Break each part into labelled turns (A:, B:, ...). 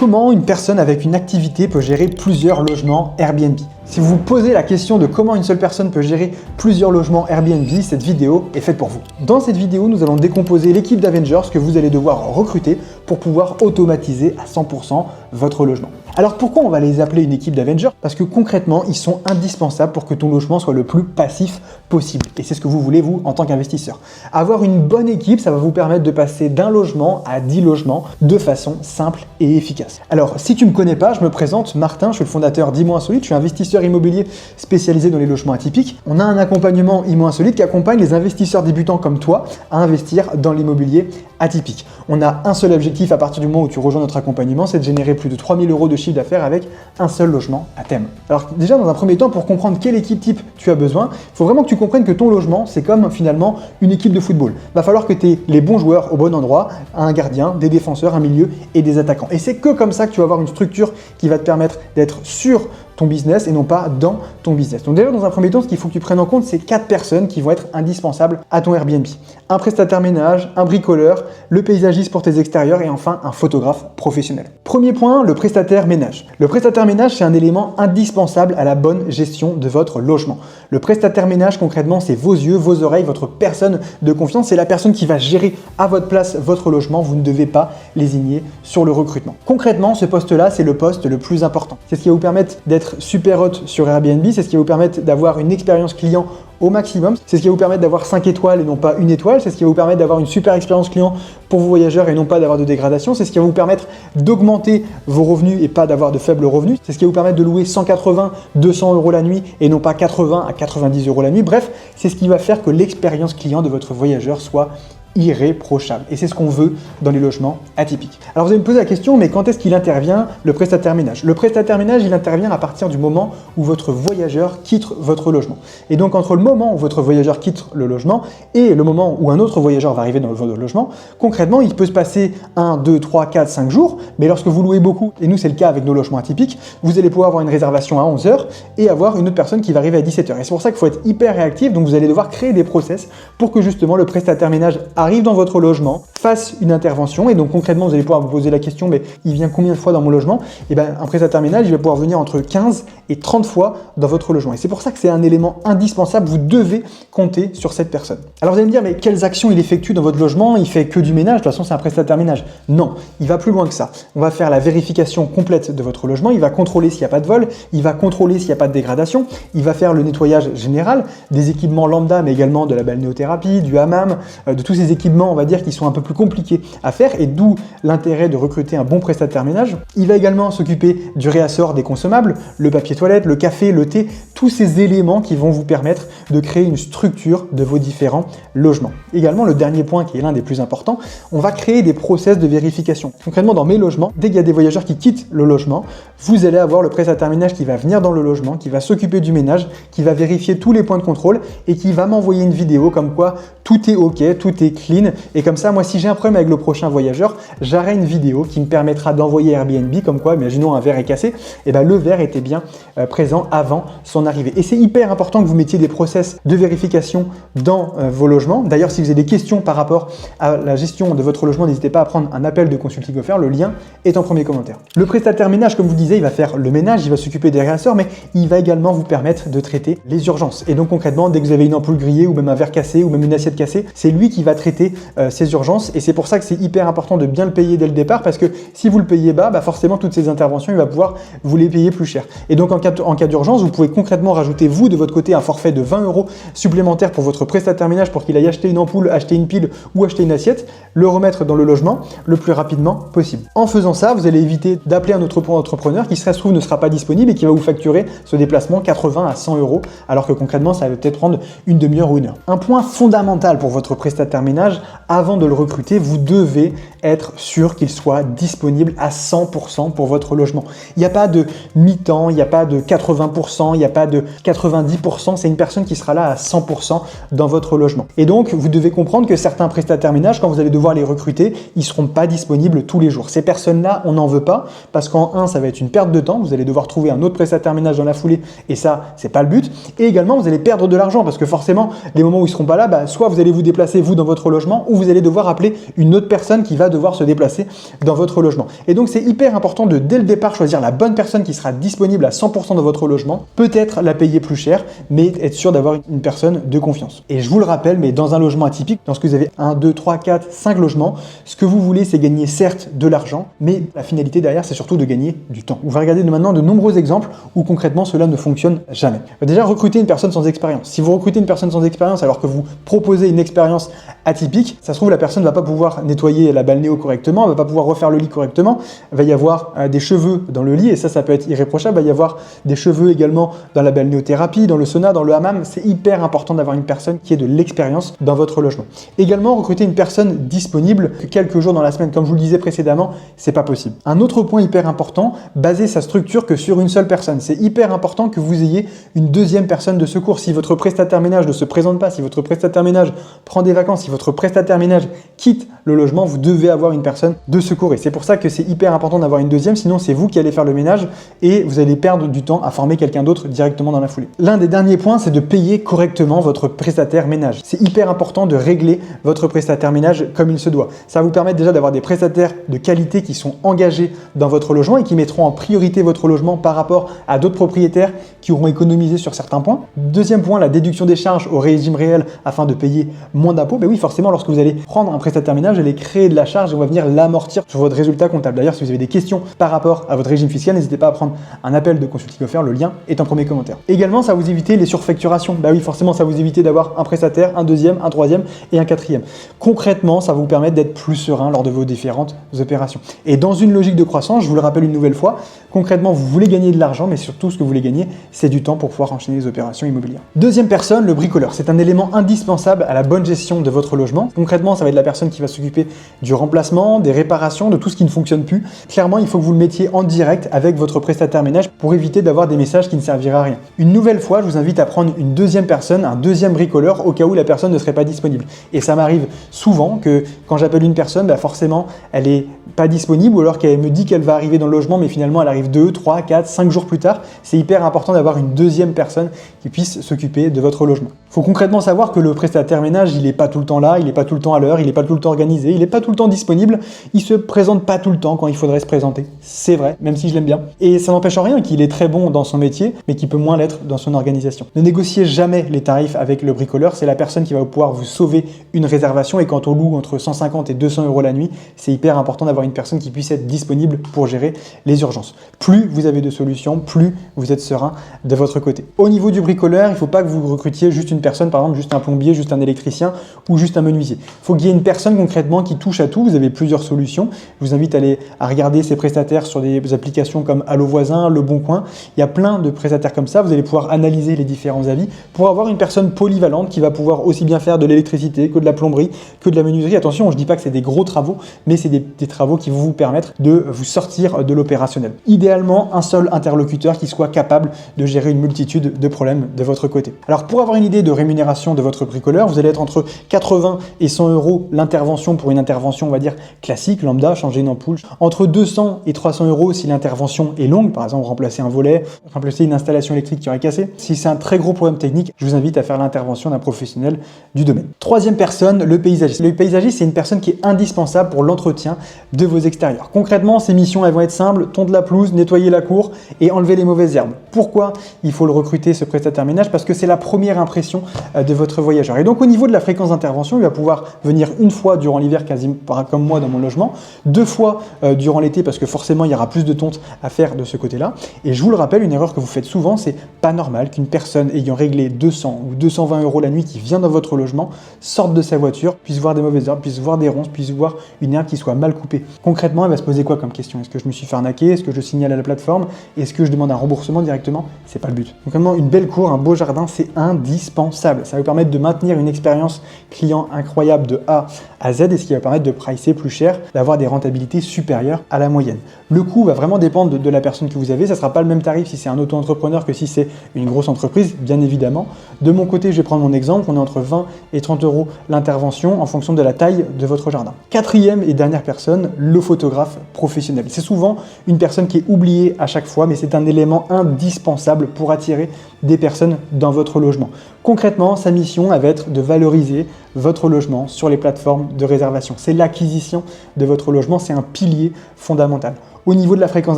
A: Comment une personne avec une activité peut gérer plusieurs logements Airbnb? Si vous vous posez la question de comment une seule personne peut gérer plusieurs logements Airbnb, cette vidéo est faite pour vous. Dans cette vidéo, nous allons décomposer l'équipe d'Avengers que vous allez devoir recruter pour pouvoir automatiser à 100% votre logement. Alors pourquoi on va les appeler une équipe d'Avengers? Parce que concrètement, ils sont indispensables pour que ton logement soit le plus passif possible. Et c'est ce que vous voulez, vous, en tant qu'investisseur. Avoir une bonne équipe, ça va vous permettre de passer d'un logement à 10 logements de façon simple et efficace. Alors, si tu ne me connais pas, je me présente, Martin, je suis le fondateur d'Imo Insolite, je suis investisseur immobilier spécialisé dans les logements atypiques. On a un accompagnement Imo Insolite qui accompagne les investisseurs débutants comme toi à investir dans l'immobilier atypique. On a un seul objectif à partir du moment où tu rejoins notre accompagnement, c'est de générer plus de 3 000 € de chiffre d'affaires avec un seul logement à thème. Alors déjà, dans un premier temps, pour comprendre quelle équipe type tu as besoin, il faut vraiment que tu comprennes que ton logement, c'est comme finalement une équipe de football. Il va falloir que tu aies les bons joueurs au bon endroit, un gardien, des défenseurs, un milieu et des attaquants. Et c'est que comme ça que tu vas avoir une structure qui va te permettre d'être sur ton business et non pas dans ton business. Donc déjà, dans un premier temps, ce qu'il faut que tu prennes en compte, c'est 4 personnes qui vont être indispensables à ton Airbnb. Un prestataire ménage, un bricoleur, le paysagiste pour tes extérieurs et enfin un photographe professionnel. Premier point, le prestataire ménage. Le prestataire ménage, c'est un élément indispensable à la bonne gestion de votre logement. Le prestataire ménage, concrètement, c'est vos yeux, vos oreilles, votre personne de confiance. C'est la personne qui va gérer à votre place votre logement. Vous ne devez pas lésigner sur le recrutement. Concrètement, ce poste-là, c'est le poste le plus important. C'est ce qui va vous permettre d'être super hot sur Airbnb, c'est ce qui va vous permettre d'avoir une expérience client au maximum, c'est ce qui va vous permettre d'avoir 5 étoiles et non pas une étoile, c'est ce qui va vous permettre d'avoir une super expérience client pour vos voyageurs et non pas d'avoir de dégradation, c'est ce qui va vous permettre d'augmenter vos revenus et pas d'avoir de faibles revenus, c'est ce qui va vous permettre de louer 180, 200 € la nuit et non pas 80 à 90 € la nuit. Bref, c'est ce qui va faire que l'expérience client de votre voyageur soit irréprochable. Et c'est ce qu'on veut dans les logements atypiques. Alors vous allez me poser la question, mais quand est-ce qu'il intervient le prestataire ménage? Le prestataire ménage, il intervient à partir du moment où votre voyageur quitte votre logement. Et donc entre le moment où votre voyageur quitte le logement et le moment où un autre voyageur va arriver dans votre logement, concrètement, il peut se passer 1, 2, 3, 4, 5 jours, mais lorsque vous louez beaucoup, et nous c'est le cas avec nos logements atypiques, vous allez pouvoir avoir une réservation à 11 h et avoir une autre personne qui va arriver à 17 h. Et c'est pour ça qu'il faut être hyper réactif, donc vous allez devoir créer des process pour que justement le prestataire ménage arrive dans votre logement, fasse une intervention et donc concrètement vous allez pouvoir vous poser la question, mais il vient combien de fois dans mon logement? Et bien un prestataire ménage il va pouvoir venir entre 15 et 30 fois dans votre logement et c'est pour ça que c'est un élément indispensable, vous devez compter sur cette personne. Alors vous allez me dire, mais quelles actions il effectue dans votre logement? Il fait que du ménage, de toute façon c'est un prestataire ménage. Non, il va plus loin que ça. On va faire la vérification complète de votre logement, il va contrôler s'il n'y a pas de vol, il va contrôler s'il n'y a pas de dégradation, il va faire le nettoyage général des équipements lambda mais également de la balnéothérapie, du hammam, de tous ces équipements on va dire qui sont un peu plus compliqués à faire et d'où l'intérêt de recruter un bon prestataire ménage. Il va également s'occuper du réassort des consommables, le papier toilette, le café, le thé, tous ces éléments qui vont vous permettre de créer une structure de vos différents logements. Également, le dernier point qui est l'un des plus importants, on va créer des process de vérification. Concrètement, dans mes logements, dès qu'il y a des voyageurs qui quittent le logement, vous allez avoir le prestataire ménage qui va venir dans le logement, qui va s'occuper du ménage, qui va vérifier tous les points de contrôle et qui va m'envoyer une vidéo comme quoi tout est OK, tout est clean. Et comme ça, moi, si j'ai un problème avec le prochain voyageur, j'aurai une vidéo qui me permettra d'envoyer Airbnb comme quoi, imaginons un verre est cassé, et ben le verre était bien présent avant son arrivée. Et c'est hyper important que vous mettiez des process de vérification dans vos logements. D'ailleurs, si vous avez des questions par rapport à la gestion de votre logement, n'hésitez pas à prendre un appel de consulting offert. Le lien est en premier commentaire. Le prestataire ménage, comme je vous disais, il va faire le ménage, il va s'occuper des réasseurs, mais il va également vous permettre de traiter les urgences. Et donc concrètement, dès que vous avez une ampoule grillée ou même un verre cassé ou même une assiette cassée, c'est lui qui va traiter ces urgences et c'est pour ça que c'est hyper important de bien le payer dès le départ parce que si vous le payez bas, forcément toutes ces interventions, il va pouvoir vous les payer plus cher. Et donc en cas d'urgence, vous pouvez concrètement rajouter vous de votre côté un forfait de 20 € supplémentaires pour votre prestataire ménage pour qu'il aille acheter une ampoule, acheter une pile ou acheter une assiette, le remettre dans le logement le plus rapidement possible. En faisant ça, vous allez éviter d'appeler un autre entrepreneur qui se trouve ne sera pas disponible et qui va vous facturer ce déplacement 80 à 100 € alors que concrètement ça va peut-être prendre une demi-heure ou une heure. Un point fondamental pour votre prestataire ménage, avant de le recruter, vous devez être sûr qu'il soit disponible à 100% pour votre logement. Il n'y a pas de mi-temps, il n'y a pas de 80%, il n'y a pas de 90%, c'est une personne qui sera là à 100% dans votre logement. Et donc, vous devez comprendre que certains prestataires ménages, quand vous allez devoir les recruter, ils ne seront pas disponibles tous les jours. Ces personnes-là, on n'en veut pas parce qu'en un, ça va être une perte de temps, vous allez devoir trouver un autre prestataire ménage dans la foulée et ça, c'est pas le but. Et également, vous allez perdre de l'argent parce que forcément, les moments où ils ne seront pas là, soit vous allez vous déplacer vous dans votre logement ou vous allez devoir appeler aurez une autre personne qui va devoir se déplacer dans votre logement. Et donc c'est hyper important de dès le départ choisir la bonne personne qui sera disponible à 100% dans votre logement, peut-être la payer plus cher, mais être sûr d'avoir une personne de confiance. Et je vous le rappelle, mais dans un logement atypique, lorsque vous avez 1, 2, 3, 4, 5 logements, ce que vous voulez, c'est gagner certes de l'argent, mais la finalité derrière, c'est surtout de gagner du temps. On va regarder maintenant de nombreux exemples où concrètement cela ne fonctionne jamais. Déjà, recruter une personne sans expérience. Si vous recrutez une personne sans expérience alors que vous proposez une expérience atypique, ça se trouve la personne ne va pas pouvoir nettoyer la balnéo correctement, elle va pas pouvoir refaire le lit correctement, il va y avoir des cheveux dans le lit et ça peut être irréprochable, il va y avoir des cheveux également dans la balnéothérapie, dans le sauna, dans le hammam. C'est hyper important d'avoir une personne qui ait de l'expérience dans votre logement. Également, recruter une personne disponible quelques jours dans la semaine, comme je vous le disais précédemment, c'est pas possible. Un autre point hyper important, baser sa structure que sur une seule personne. C'est hyper important que vous ayez une deuxième personne de secours. Si votre prestataire ménage ne se présente pas, si votre prestataire ménage prend des vacances, si votre prestataire ménage quitte le logement, vous devez avoir une personne de secours. Et c'est pour ça que c'est hyper important d'avoir une deuxième, sinon c'est vous qui allez faire le ménage et vous allez perdre du temps à former quelqu'un d'autre directement dans la foulée. L'un des derniers points, c'est de payer correctement votre prestataire ménage. C'est hyper important de régler votre prestataire ménage comme il se doit. Ça va vous permettre déjà d'avoir des prestataires de qualité qui sont engagés dans votre logement et qui mettront en priorité votre logement par rapport à d'autres propriétaires qui auront économisé sur certains points. Deuxième point, la déduction des charges au régime réel afin de payer moins d'impôts. Ben oui, forcément, lorsque vous allez prendre un prestataire ménage, vous allez créer de la charge et on va venir l'amortir sur votre résultat comptable. D'ailleurs, si vous avez des questions par rapport à votre régime fiscal, n'hésitez pas à prendre un appel de consulting offert, le lien est en premier commentaire. Également, ça va vous éviter les surfacturations. Bah oui, forcément, ça va vous éviter d'avoir un prestataire, un deuxième, un troisième et un quatrième. Concrètement, ça va vous permettre d'être plus serein lors de vos différentes opérations. Et dans une logique de croissance, je vous le rappelle une nouvelle fois, concrètement, vous voulez gagner de l'argent, mais surtout, ce que vous voulez gagner, c'est du temps pour pouvoir enchaîner les opérations immobilières. Deuxième personne, le bricoleur. C'est un élément indispensable à la bonne gestion de votre logement. Concrètement, ça va être la personne qui va s'occuper du remplacement, des réparations, de tout ce qui ne fonctionne plus. Clairement, il faut que vous le mettiez en direct avec votre prestataire ménage pour éviter d'avoir des messages qui ne serviraient à rien. Une nouvelle fois, je vous invite à prendre une deuxième personne, un deuxième bricoleur au cas où la personne ne serait pas disponible. Et ça m'arrive souvent que quand j'appelle une personne, bah forcément, elle n'est pas disponible ou alors qu'elle me dit qu'elle va arriver dans le logement, mais finalement, elle arrive 2, 3, 4, 5 jours plus tard. C'est hyper important d'avoir une deuxième personne qui puisse s'occuper de votre logement. Il faut concrètement savoir que le prestataire ménage, il n'est pas tout le temps là, il n'est pas tout le temps à l'heure, il n'est pas tout le temps organisé, il n'est pas tout le temps disponible, il se présente pas tout le temps quand il faudrait se présenter. C'est vrai, même si je l'aime bien. Et ça n'empêche en rien qu'il est très bon dans son métier, mais qu'il peut moins l'être dans son organisation. Ne négociez jamais les tarifs avec le bricoleur, c'est la personne qui va pouvoir vous sauver une réservation et quand on loue entre 150 et 200 € la nuit, c'est hyper important d'avoir une personne qui puisse être disponible pour gérer les urgences. Plus vous avez de solutions, plus vous êtes serein de votre côté. Au niveau du bricoleur, il ne faut pas que vous recrutiez juste une personne, par exemple juste un plombier, juste un électricien ou juste un menuisier. Il faut qu'il y ait une personne concrètement qui touche à tout. Vous avez plusieurs solutions. Je vous invite à regarder ces prestataires sur des applications comme Allo Voisin, Le Bon Coin. Il y a plein de prestataires comme ça. Vous allez pouvoir analyser les différents avis pour avoir une personne polyvalente qui va pouvoir aussi bien faire de l'électricité que de la plomberie, que de la menuiserie. Attention, je ne dis pas que c'est des gros travaux, mais c'est des travaux qui vont vous permettre de vous sortir de l'opérationnel. Idéalement, un seul interlocuteur qui soit capable de gérer une multitude de problèmes de votre côté. Alors pour avoir une idée de rémunération de votre bricoleur, vous allez être entre 80 et 100 € l'intervention pour une intervention, on va dire, classique, lambda, changer une ampoule. Entre 200 et 300 € si l'intervention est longue, par exemple remplacer un volet, remplacer une installation électrique qui aurait cassé. Si c'est un très gros problème technique, je vous invite à faire l'intervention d'un professionnel du domaine. Troisième personne, le paysagiste. Le paysagiste, c'est une personne qui est indispensable pour l'entretien de vos extérieurs. Concrètement, ces missions, elles vont être simples, tondre la pelouse, nettoyer la cour et enlever les mauvaises herbes. Pourquoi il faut le recruter, ce prestataire ménage? Parce que c'est la première impression de votre voyageur. Et donc au niveau de la fréquence d'intervention, il va pouvoir venir une fois durant l'hiver, quasiment comme moi dans mon logement, 2 fois durant l'été parce que forcément il y aura plus de tonte à faire de ce côté-là. Et je vous le rappelle, une erreur que vous faites souvent, c'est pas normal qu'une personne ayant réglé 200 ou 220 € la nuit qui vient dans votre logement sorte de sa voiture, puisse voir des mauvaises herbes, puisse voir des ronces, puisse voir une herbe qui soit mal coupée. Concrètement, elle va se poser quoi comme question? Est-ce que je me suis fait arnaquer? Est-ce que je signale à la plateforme? Est-ce que je demande un remboursement directement? C'est pas le but. Concrètement, une belle cour, un beau jardin, c'est indispensable. Ça va vous permettre de maintenir une expérience client incroyable de A à Z et ce qui va permettre de pricer plus cher, d'avoir des rentabilités supérieures à la moyenne. Le coût va vraiment dépendre de la personne que vous avez. Ça ne sera pas le même tarif si c'est un auto-entrepreneur que si c'est une grosse entreprise, bien évidemment. De mon côté, je vais prendre mon exemple. On est entre 20 et 30 € l'intervention en fonction de la taille de votre jardin. Quatrième et dernière personne, le photographe professionnel. C'est souvent une personne qui est oubliée à chaque fois, mais c'est un élément indispensable pour attirer des personnes dans votre logement. Concrètement, sa mission elle va être de valoriser votre logement sur les plateformes de réservation. C'est l'acquisition de votre logement, c'est un pilier fondamental. Au niveau de la fréquence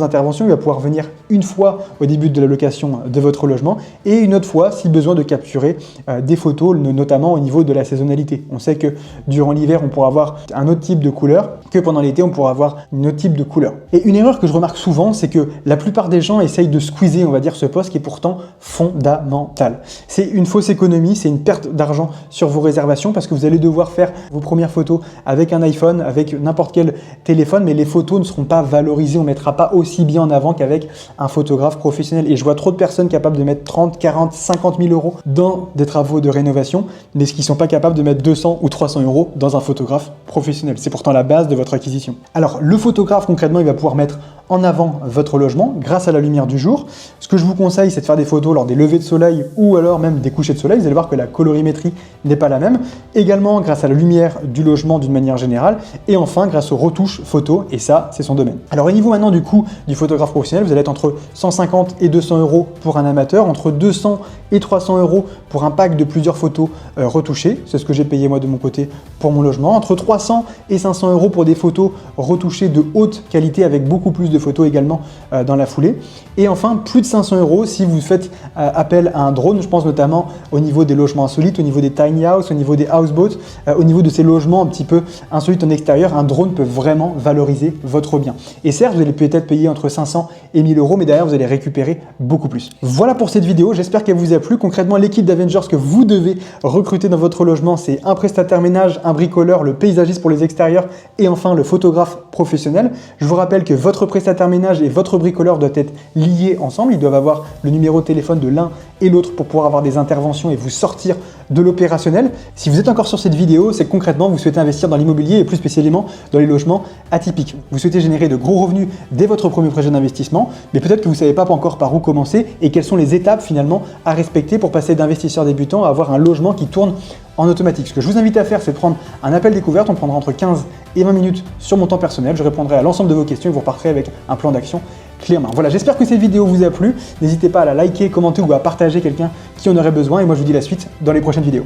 A: d'intervention, il va pouvoir venir une fois au début de la location de votre logement et une autre fois si besoin de capturer des photos, notamment au niveau de la saisonnalité. On sait que durant l'hiver, on pourra avoir un autre type de couleur que pendant l'été, on pourra avoir un autre type de couleur. Et une erreur que je remarque souvent, c'est que la plupart des gens essayent de squeezer, on va dire, ce poste qui est pourtant fondamental. C'est une fausse économie, c'est une perte d'argent sur vos réservations parce que vous allez devoir faire vos premières photos avec un iPhone, avec n'importe quel téléphone, mais les photos ne seront pas valorisées. On ne mettra pas aussi bien en avant qu'avec un photographe professionnel. Et je vois trop de personnes capables de mettre 30, 40, 50 000 euros dans des travaux de rénovation, mais qui ne sont pas capables de mettre 200 ou 300 euros dans un photographe professionnel. C'est pourtant la base de votre acquisition. Alors, le photographe, concrètement, il va pouvoir mettre en avant votre logement grâce à la lumière du jour. Ce que je vous conseille, c'est de faire des photos lors des levées de soleil ou alors même des couchers de soleil. Vous allez voir que la colorimétrie n'est pas la même. Également, grâce à la lumière du logement d'une manière générale. Et enfin, grâce aux retouches photos. Et ça, c'est son domaine. Alors, au niveau maintenant du coût du photographe professionnel, vous allez être entre 150 et 200 euros pour un amateur, entre 200 et 300 euros pour un pack de plusieurs photos retouchées. C'est ce que j'ai payé moi de mon côté pour mon logement. Entre 300 et 500 euros pour des photos retouchées de haute qualité avec beaucoup plus de photos également dans la foulée. Et enfin, plus de 500 euros si vous faites appel à un drone. Je pense notamment au niveau des logements insolites, au niveau des tiny house, au niveau des houseboats, au niveau de ces logements un petit peu insolites en extérieur. Un drone peut vraiment valoriser votre bien. Et certes, vous allez peut-être payer entre 500 et 1000 euros, mais derrière, vous allez récupérer beaucoup plus. Voilà pour cette vidéo. J'espère qu'elle vous a plu. Concrètement, l'équipe d'Avengers que vous devez recruter dans votre logement, c'est un prestataire ménage, un bricoleur, le paysagiste pour les extérieurs et enfin le photographe professionnel. Je vous rappelle que votre prestataire ménage et votre bricoleur doivent être liés ensemble. Ils doivent avoir le numéro de téléphone de l'un et l'autre pour pouvoir avoir des interventions et vous sortir de l'opérationnel. Si vous êtes encore sur cette vidéo, c'est que concrètement, vous souhaitez investir dans l'immobilier et plus spécialement dans les logements atypiques. Vous souhaitez générer de gros revenus dès votre premier projet d'investissement, mais peut-être que vous ne savez pas encore par où commencer et quelles sont les étapes finalement à respecter pour passer d'investisseur débutant à avoir un logement qui tourne en automatique. Ce que je vous invite à faire, c'est de prendre un appel découverte. On prendra entre 15 et 20 minutes sur mon temps personnel. Je répondrai à l'ensemble de vos questions et vous repartirez avec un plan d'action clé en main. Voilà, j'espère que cette vidéo vous a plu. N'hésitez pas à la liker, commenter ou à partager quelqu'un qui en aurait besoin. Et moi, je vous dis la suite dans les prochaines vidéos.